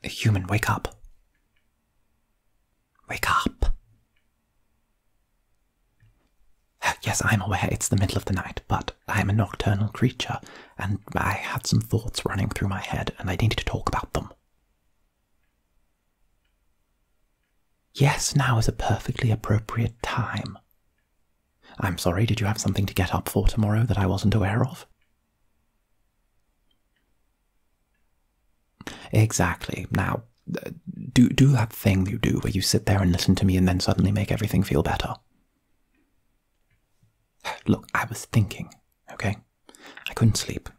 Human, wake up. Wake up. Yes, I'm aware it's the middle of the night, but I am a nocturnal creature, and I had some thoughts running through my head, and I needed to talk about them. Yes, now is a perfectly appropriate time. I'm sorry, did you have something to get up for tomorrow that I wasn't aware of? Exactly. Now, do that thing you do where you sit there and listen to me and then suddenly make everything feel better. Look, I was thinking, okay? I couldn't sleep.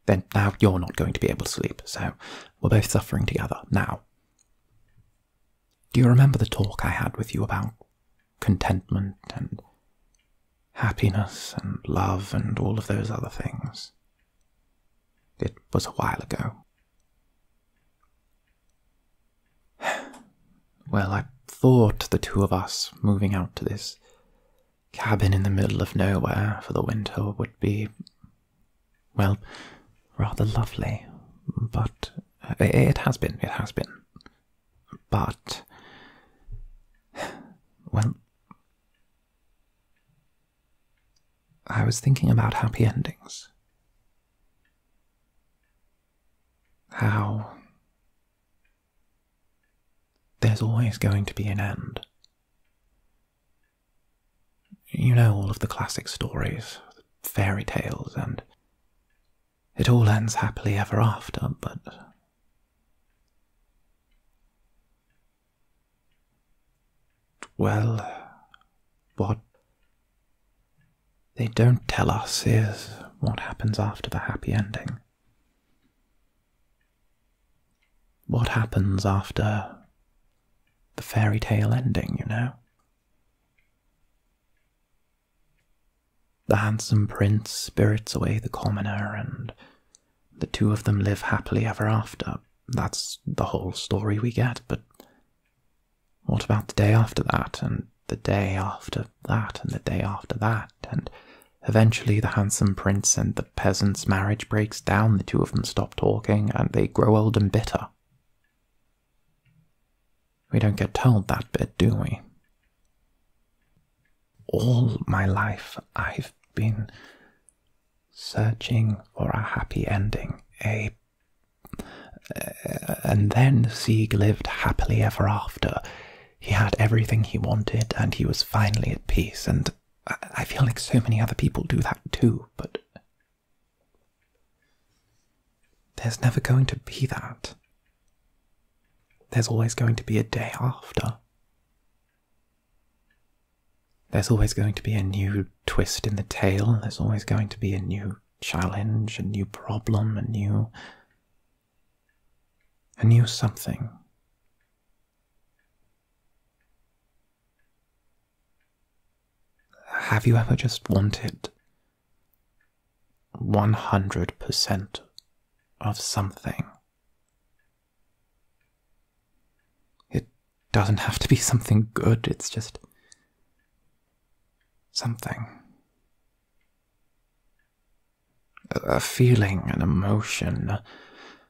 Then now you're not going to be able to sleep, so we're both suffering together. Now, do you remember the talk I had with you about contentment and happiness and love and all of those other things? It was a while ago. Well, I thought the two of us moving out to this cabin in the middle of nowhere for the winter would be, well, rather lovely. But it has been. But, well, I was thinking about happy endings. How there's always going to be an end. You know all of the classic stories, fairy tales, and it all ends happily ever after, but well, what they don't tell us is what happens after the happy ending. What happens after the fairy tale ending, you know? The handsome prince spirits away the commoner, and the two of them live happily ever after. That's the whole story we get, but what about the day after that, and the day after that, and the day after that, and eventually the handsome prince and the peasant's marriage breaks down, the two of them stop talking, and they grow old and bitter. We don't get told that bit, do we? All my life I've been searching for a happy ending, and then Sieg lived happily ever after. He had everything he wanted, and he was finally at peace, and I feel like so many other people do that too, but there's never going to be that. There's always going to be a day after. There's always going to be a new twist in the tale, there's always going to be a new challenge, a new problem, a new something. Have you ever just wanted 100% of something? It doesn't have to be something good, it's just something. A feeling, an emotion,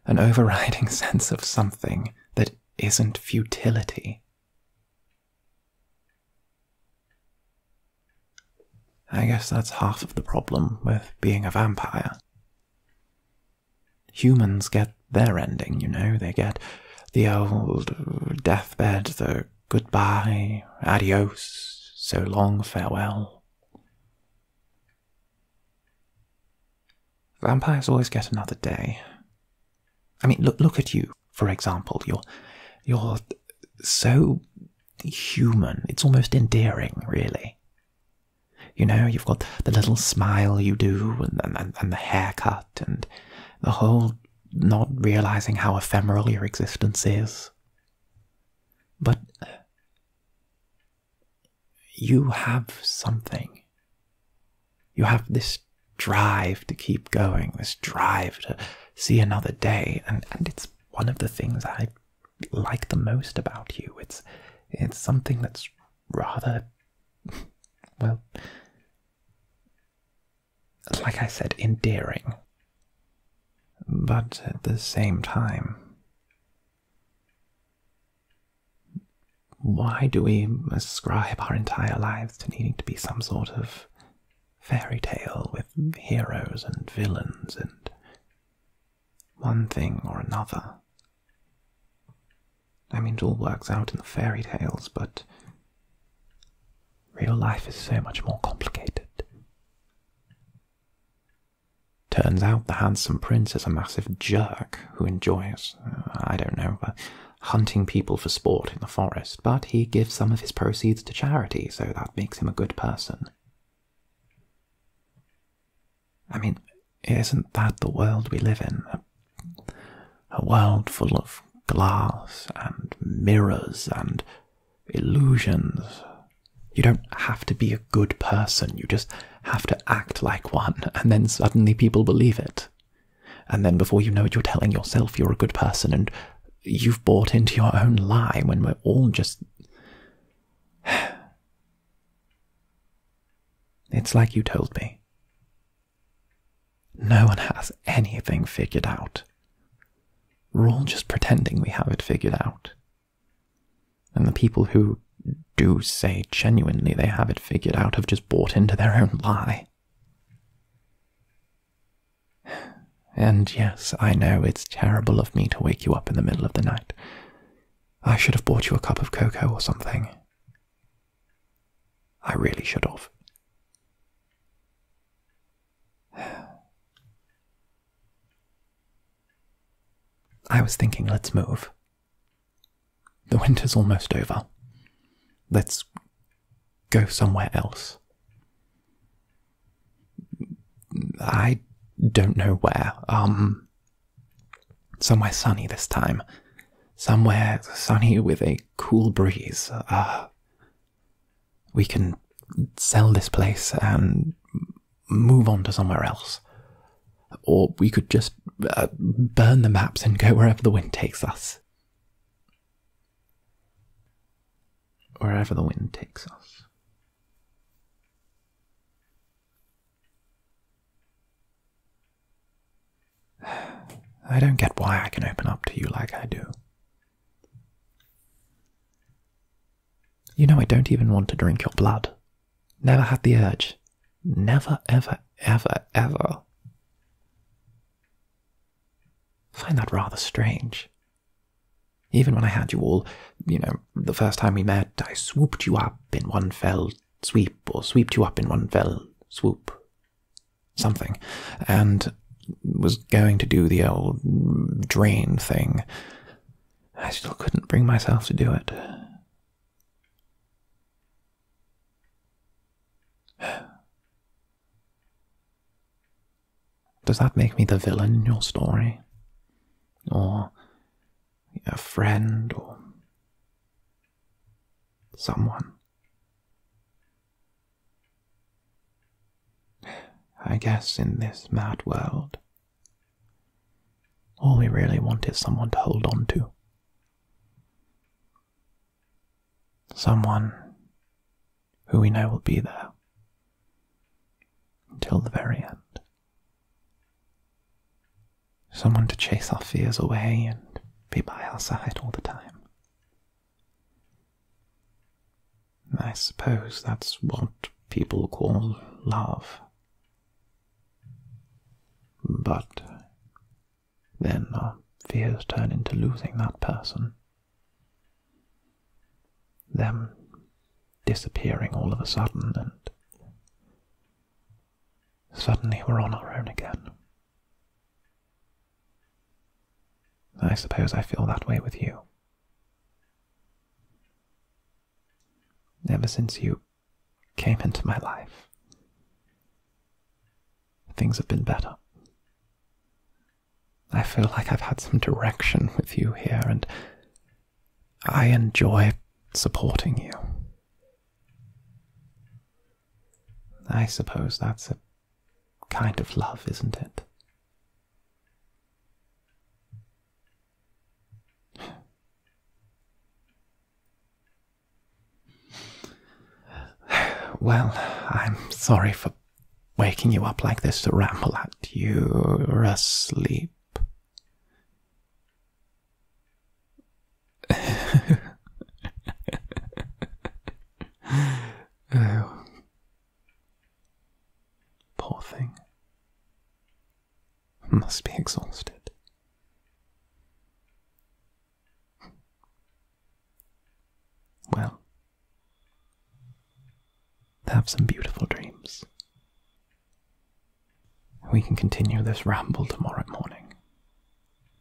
an overriding sense of something that isn't futility. I guess that's half of the problem with being a vampire. Humans get their ending, you know, they get the old deathbed, the goodbye, adios, so long, farewell. Vampires always get another day. I mean, look at you, for example. You're so human. It's almost endearing, really. You know, you've got the little smile you do, and the haircut, and the whole not realizing how ephemeral your existence is. But you have something. You have this drive to keep going, this drive to see another day, and it's one of the things I like the most about you. It's something that's rather, well, like I said, endearing. But at the same time, Why do we ascribe our entire lives to needing to be some sort of fairy tale with heroes and villains and one thing or another? I mean, it all works out in the fairy tales, but real life is so much more complicated. Turns out the handsome prince is a massive jerk who enjoys, I don't know, hunting people for sport in the forest, but he gives some of his proceeds to charity, so that makes him a good person. I mean, isn't that the world we live in? A world full of glass and mirrors and illusions. You don't have to be a good person, you just have to act like one, and then suddenly people believe it. And then before you know it, you're telling yourself you're a good person, and you've bought into your own lie when we're all just... It's like you told me. No one has anything figured out. We're all just pretending we have it figured out. And the people who do say genuinely they have it figured out have just bought into their own lie. And yes, I know it's terrible of me to wake you up in the middle of the night. I should have bought you a cup of cocoa or something. I really should have. I was thinking, let's move. The winter's almost over. Let's go somewhere else. I don't know where. Somewhere sunny this time. Somewhere sunny with a cool breeze. We can sell this place and move on to somewhere else. Or we could just burn the maps and go wherever the wind takes us. Wherever the wind takes us. I don't get why I can open up to you like I do. You know, I don't even want to drink your blood. Never had the urge. Never, ever, ever, ever. I find that rather strange. Even when I had you all, the first time we met, I swooped you up in one fell sweep, or sweeped you up in one fell swoop. Something. And was going to do the old drain thing. I still couldn't bring myself to do it. Does that make me the villain in your story? Or a friend, or someone? I guess in this mad world, all we really want is someone to hold on to. Someone who we know will be there until the very end. Someone to chase our fears away and be by our side all the time. I suppose that's what people call love. But then our fears turn into losing that person. Them disappearing all of a sudden, and suddenly we're on our own again. I suppose I feel that way with you. Ever since you came into my life, things have been better. I feel like I've had some direction with you here, and I enjoy supporting you. I suppose that's a kind of love, isn't it? Well, I'm sorry for waking you up like this to ramble at you. You're asleep. must be exhausted. Well, have some beautiful dreams. We can continue this ramble tomorrow morning.